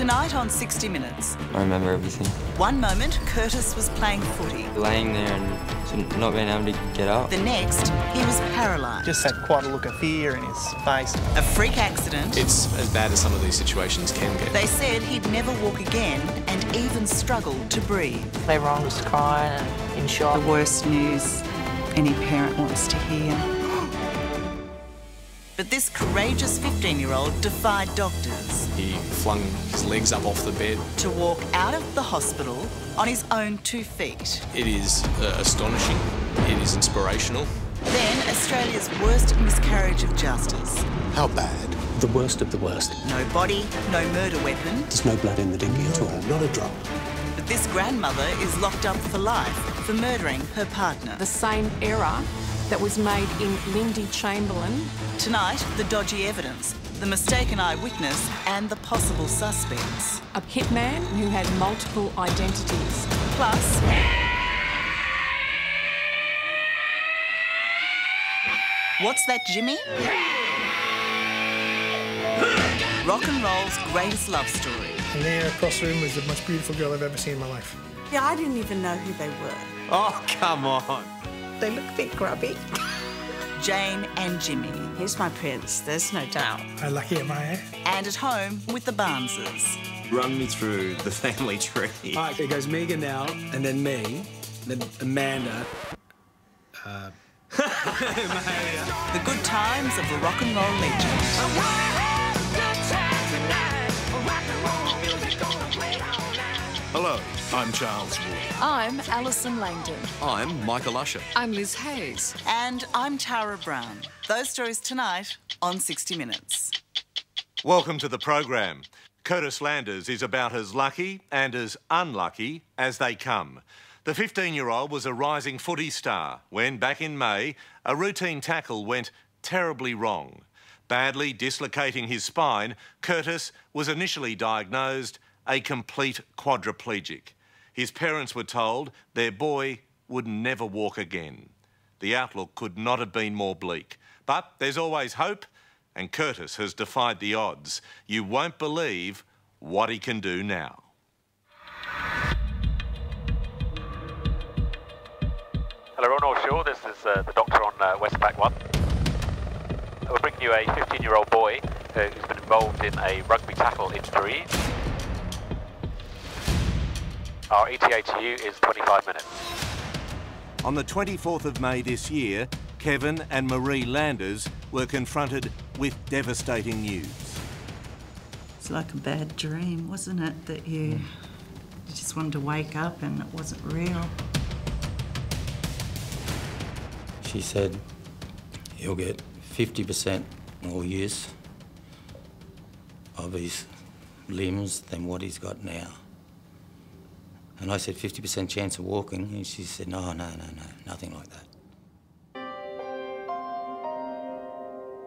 Tonight on 60 Minutes. I remember everything. One moment, Curtis was playing footy. Laying there and not being able to get up. The next, he was paralysed. Just had quite a look of fear in his face. A freak accident. It's as bad as some of these situations can get. They said he'd never walk again and even struggled to breathe. Everyone was crying and in shock. The worst news any parent wants to hear. But this courageous 15-year-old defied doctors. He flung his legs up off the bed. To walk out of the hospital on his own 2 feet. It is astonishing. It is inspirational. Then Australia's worst miscarriage of justice. How bad? The worst of the worst. No body, no murder weapon. There's no blood in the dinghy at all. Not a drop. But this grandmother is locked up for life for murdering her partner. The same error that was made in Lindy Chamberlain. Tonight, the dodgy evidence, the mistaken eyewitness and the possible suspects. A hitman who had multiple identities. Plus, what's that, Jimmy? Rock and roll's greatest love story. And there across the room was the most beautiful girl I've ever seen in my life. Yeah, I didn't even know who they were. Oh, come on. They look a bit grubby. Jane and Jimmy. He's my prince, there's no doubt. How lucky am I, eh? And at home with the Barneses. Run me through the family tree. All right, it goes Megan now, and then me, then Amanda. The good times of the rock and roll legend. Hello, I'm Charles Wood. I'm Alison Langdon. I'm Michael Usher. I'm Liz Hayes. And I'm Tara Brown. Those stories tonight on 60 Minutes. Welcome to the program. Curtis Landers is about as lucky and as unlucky as they come. The 15-year-old was a rising footy star when, back in May, a routine tackle went terribly wrong. Badly dislocating his spine, Curtis was initially diagnosed a complete quadriplegic. His parents were told their boy would never walk again. The outlook could not have been more bleak. But there's always hope, and Curtis has defied the odds. You won't believe what he can do now. Hello, Ron O'Shaw. This is the doctor on Westpac 1. We're bringing you a 15-year-old boy who's been involved in a rugby tackle injury. Our ETA to you is 25 minutes. On the 24th of May this year, Kevin and Marie Landers were confronted with devastating news. It's like a bad dream, wasn't it? That you just wanted to wake up and it wasn't real. She said he'll get 50% more use of his limbs than what he's got now. And I said 50% chance of walking, and she said, no, nothing like that.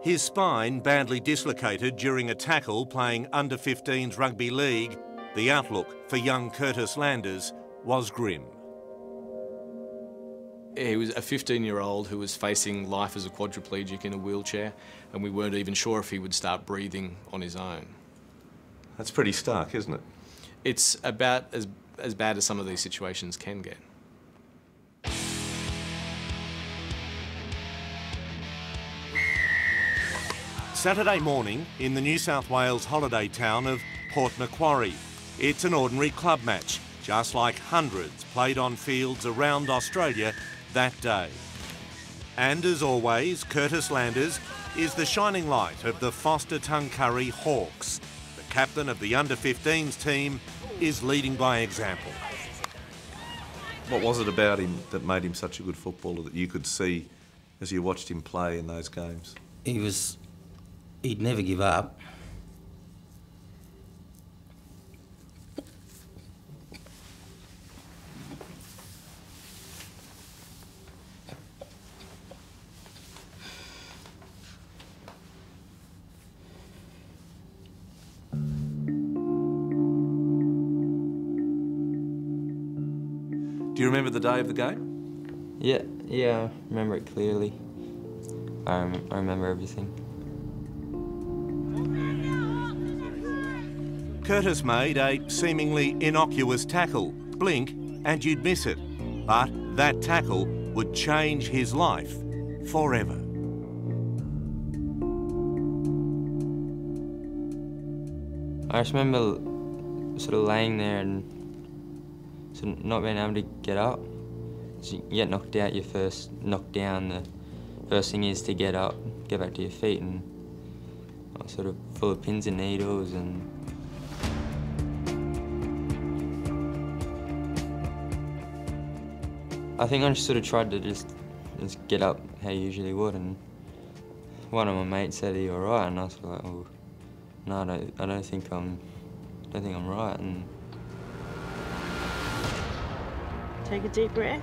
His spine badly dislocated during a tackle playing under-15s rugby league. The outlook for young Curtis Landers was grim. He was a 15-year-old who was facing life as a quadriplegic in a wheelchair, and we weren't even sure if he would start breathing on his own. That's pretty stark, isn't it? It's about as bad as some of these situations can get. Saturday morning in the New South Wales holiday town of Port Macquarie. It's an ordinary club match, just like hundreds played on fields around Australia that day. And as always, Curtis Landers is the shining light of the Foster Tuncurry Hawks. The captain of the under-15s team is leading by example. What was it about him that made him such a good footballer that you could see as you watched him play in those games? He'd never give up. Do you remember the day of the game? Yeah, I remember it clearly. I remember everything. Curtis made a seemingly innocuous tackle, blink, and you'd miss it. But that tackle would change his life forever. I just remember sort of laying there and sort of not being able to get up. So you get knocked out, your first knockdown, the first thing is to get up, get back to your feet, and I was sort of full of pins and needles. And I think I just sort of tried to just get up how you usually would, and one of my mates said, "Are you all right?" And I was like, "Oh, no, I don't think I'm right." And take a deep breath.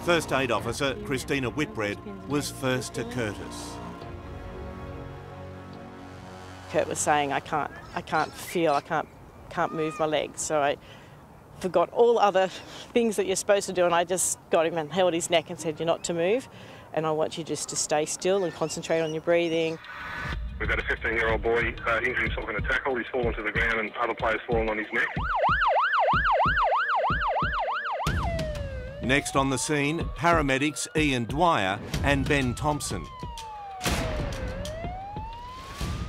First aid officer Christina Whitbread was first to Curtis. Kurt was saying, I can't feel, I can't move my legs. So I forgot all other things that you're supposed to do, and I just got him and held his neck and said, "You're not to move, and I want you just to stay still and concentrate on your breathing." We've got a 15-year-old boy injured himself in a tackle. He's fallen to the ground and other players fallen on his neck. Next on the scene, paramedics Ian Dwyer and Ben Thompson.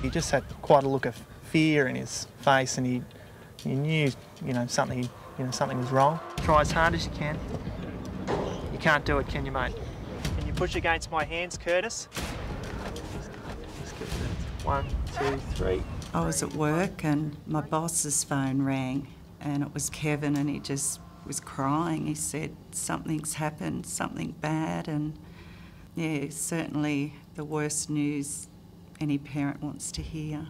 He just had quite a look of fear in his face, and he knew, something was wrong. Try as hard as you can. You can't do it, can you, mate? Can you push against my hands, Curtis? Just get that. 1, 2, 3. I was at work and my boss's phone rang, and it was Kevin, and he just was crying. He said, "Something's happened, something bad," and yeah, certainly the worst news any parent wants to hear.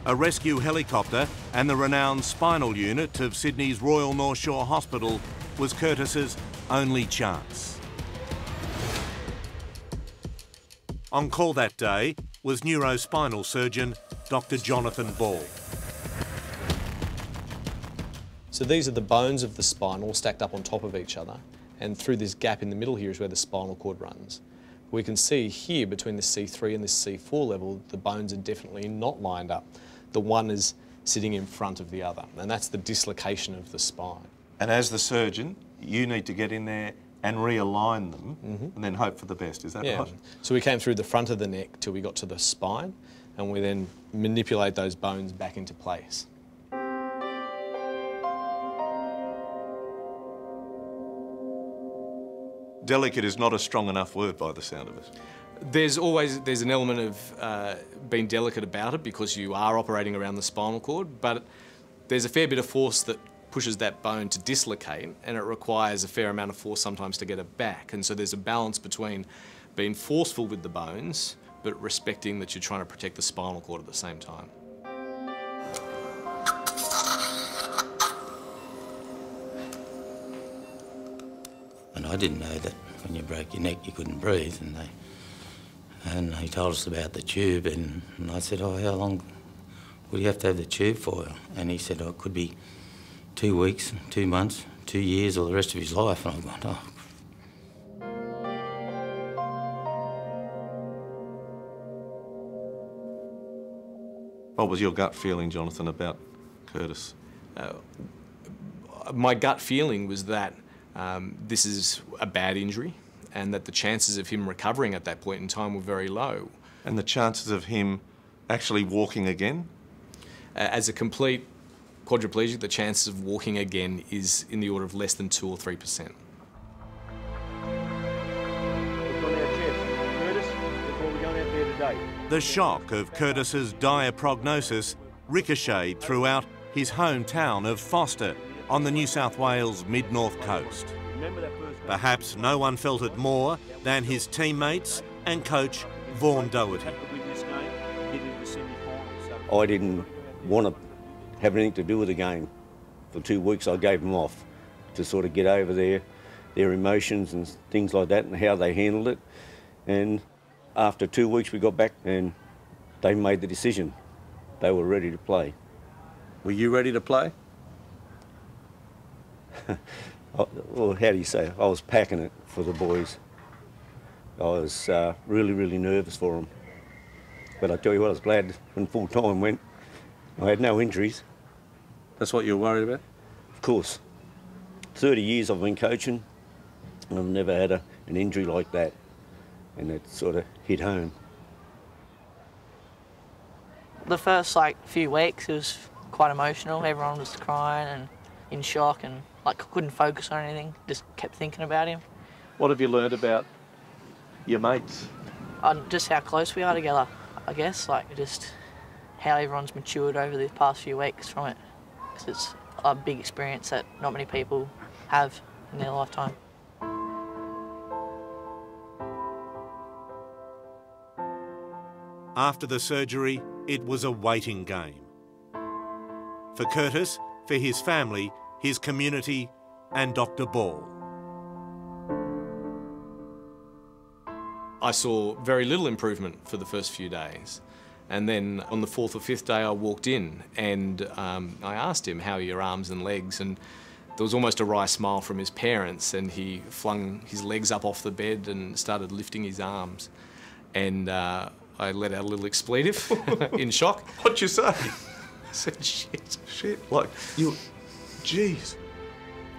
A rescue helicopter and the renowned spinal unit of Sydney's Royal North Shore Hospital was Curtis's only chance. On call that day was neurospinal surgeon Dr. Jonathon Ball. So these are the bones of the spine all stacked up on top of each other, and through this gap in the middle here is where the spinal cord runs. We can see here between this C3 and this C4 level, the bones are definitely not lined up. The one is sitting in front of the other, and that's the dislocation of the spine. And as the surgeon, you need to get in there and realign them and then hope for the best, is that right? So we came through the front of the neck till we got to the spine, and we then manipulate those bones back into place. Delicate is not a strong enough word by the sound of it. There's an element of being delicate about it because you are operating around the spinal cord, but there's a fair bit of force that pushes that bone to dislocate, and it requires a fair amount of force sometimes to get it back. And so there's a balance between being forceful with the bones, but respecting that you're trying to protect the spinal cord at the same time. And I didn't know that when you broke your neck you couldn't breathe, and he told us about the tube, and I said, "Oh, how long would you have to have the tube for?" And he said, "Oh, it could be 2 weeks, 2 months, 2 years, or the rest of his life." And I went, "Oh." What was your gut feeling, Jonathan, about Curtis? My gut feeling was that this is a bad injury and that the chances of him recovering at that point in time were very low. And the chances of him actually walking again? As a complete quadriplegic, the chances of walking again is in the order of less than 2 or 3%. The shock of Curtis's dire prognosis ricocheted throughout his hometown of Foster on the New South Wales mid-north coast. Perhaps no one felt it more than his teammates and coach Vaughan Doherty. I didn't want to have anything to do with the game. For 2 weeks I gave them off to sort of get over their emotions and things like that and how they handled it. And after 2 weeks we got back and they made the decision. They were ready to play. Were you ready to play? Well, how do you say it? I was packing it for the boys. I was really, really nervous for him. But I tell you what, I was glad when full time went. I had no injuries. That's what you're worried about? Of course. 30 years I've been coaching, and I've never had an injury like that. And it sort of hit home. The first few weeks it was quite emotional. Everyone was crying and in shock and couldn't focus on anything. Just kept thinking about him. What have you learned about your mates? Just how close we are together, I guess. Just how everyone's matured over the past few weeks from it. Because it's a big experience that not many people have in their lifetime. After the surgery, it was a waiting game. For Curtis, for his family, his community and Dr. Ball. I saw very little improvement for the first few days. And then on the 4th or 5th day I walked in and I asked him, how are your arms and legs? And there was almost a wry smile from his parents, and he flung his legs up off the bed and started lifting his arms. And I let out a little expletive in shock. What'd you say? I said, shit. Shit, jeez.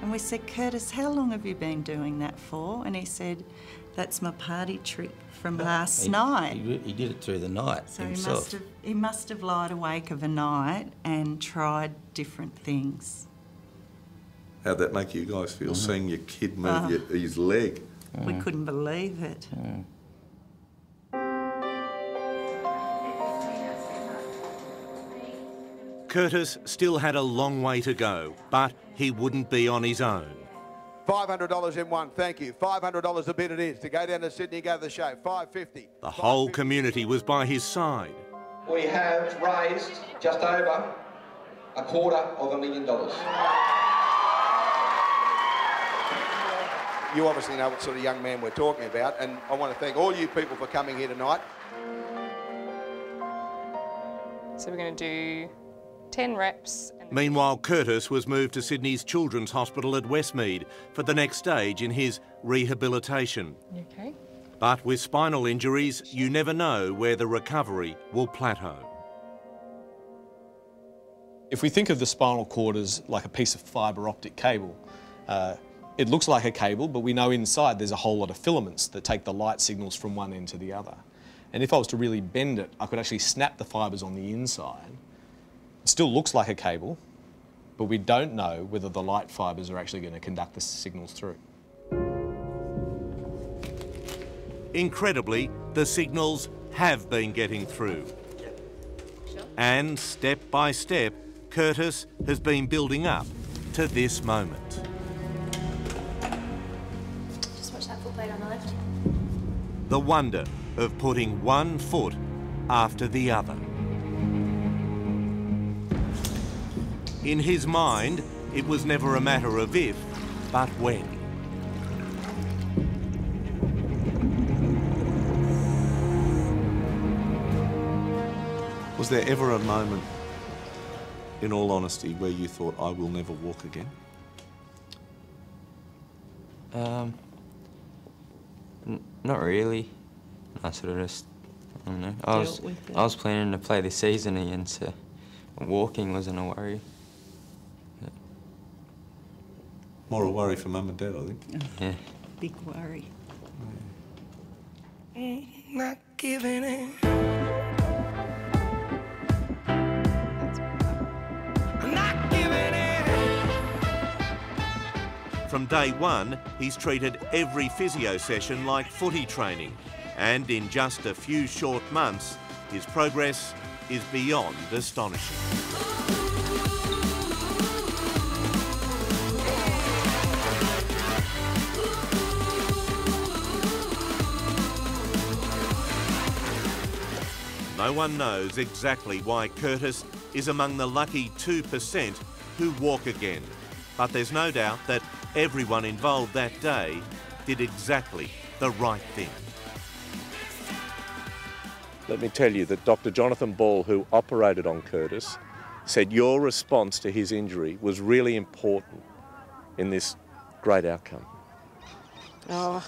And we said, Curtis, how long have you been doing that for? And he said, that's my party trick from last night. He did it through the night so himself. he must have lied awake of a night and tried different things. How'd that make you guys feel, seeing your kid move his leg? We couldn't believe it. Curtis still had a long way to go, but he wouldn't be on his own. $500 in one, thank you. $500 a bit it is. To go down to Sydney, go to the show. $550. The whole community was by his side. We have raised just over $250,000. You obviously know what sort of young man we're talking about, and I want to thank all you people for coming here tonight. So we're going to do 10 reps. Meanwhile, Curtis was moved to Sydney's Children's Hospital at Westmead for the next stage in his rehabilitation. You okay? But with spinal injuries, you never know where the recovery will plateau. If we think of the spinal cord as like a piece of fibre optic cable, it looks like a cable, but we know inside there's a whole lot of filaments that take the light signals from one end to the other. And if I was to really bend it, I could actually snap the fibres on the inside. It still looks like a cable, but we don't know whether the light fibres are actually going to conduct the signals through. Incredibly, the signals have been getting through. And step by step, Curtis has been building up to this moment. Just watch that foot blade on the left. The wonder of putting one foot after the other. In his mind, it was never a matter of if, but when. Was there ever a moment, in all honesty, where you thought, I will never walk again? Not really. I sort of just, I don't know. I was planning to play this season again, so walking wasn't a worry. More a worry for Mum and Dad, I think. Yeah. Big worry. Not giving it. Not giving it. From day one, he's treated every physio session like footy training. And in just a few short months, his progress is beyond astonishing. No one knows exactly why Curtis is among the lucky 2% who walk again. But there's no doubt that everyone involved that day did exactly the right thing. Let me tell you that Dr. Jonathon Ball, who operated on Curtis, said your response to his injury was really important in this great outcome. Oh,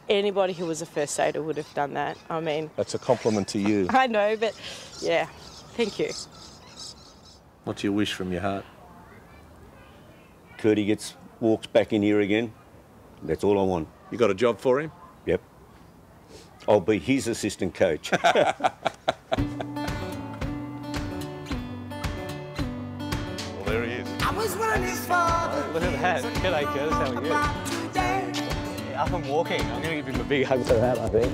anybody who was a first aider would have done that. I mean... That's a compliment to you. I know, but yeah, thank you. What's your wish from your heart? Curdy walks back in here again. That's all I want. You got a job for him? Yep. I'll be his assistant coach. There he is. I was running father. Look at that. G'day, Curtis. How are you? Yeah, up and walking. I'm going to give him a big hug for that, I think.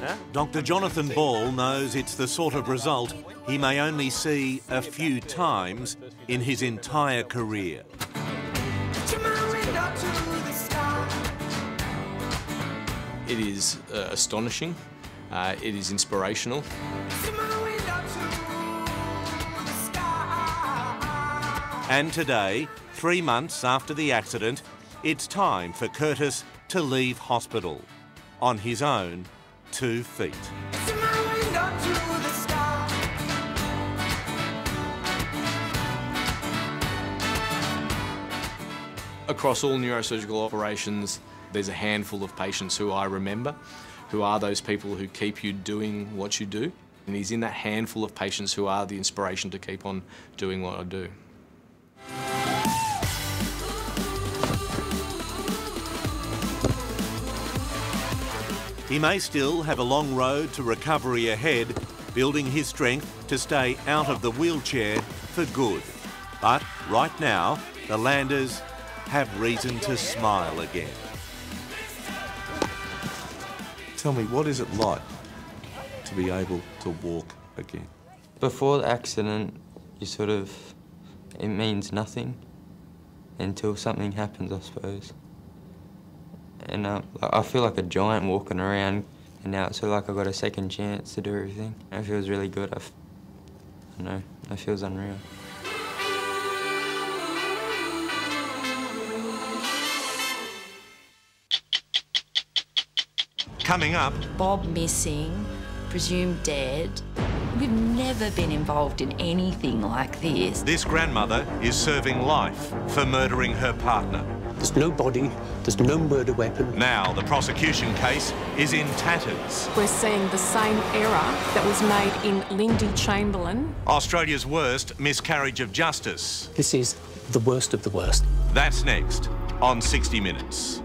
Huh? Dr. Jonathon Ball knows it's the sort of result he may only see a few times in his entire career. It is astonishing. It is inspirational. And today, 3 months after the accident, it's time for Curtis to leave hospital on his own 2 feet. Across all neurosurgical operations, there's a handful of patients who I remember, who are those people who keep you doing what you do. And he's in that handful of patients who are the inspiration to keep on doing what I do. He may still have a long road to recovery ahead, building his strength to stay out of the wheelchair for good. But right now, the Landers have reason to smile again. Tell me, what is it like to be able to walk again? Before the accident, it means nothing until something happens, I suppose. And I feel like a giant walking around, and now it's like I've got a second chance to do everything. It feels really good. I don't know, it feels unreal. Coming up... Bob missing, presumed dead. We've never been involved in anything like this. This grandmother is serving life for murdering her partner. There's no body, there's no murder weapon. Now the prosecution case is in tatters. We're seeing the same error that was made in Lindy Chamberlain. Australia's worst miscarriage of justice. This is the worst of the worst. That's next on 60 Minutes.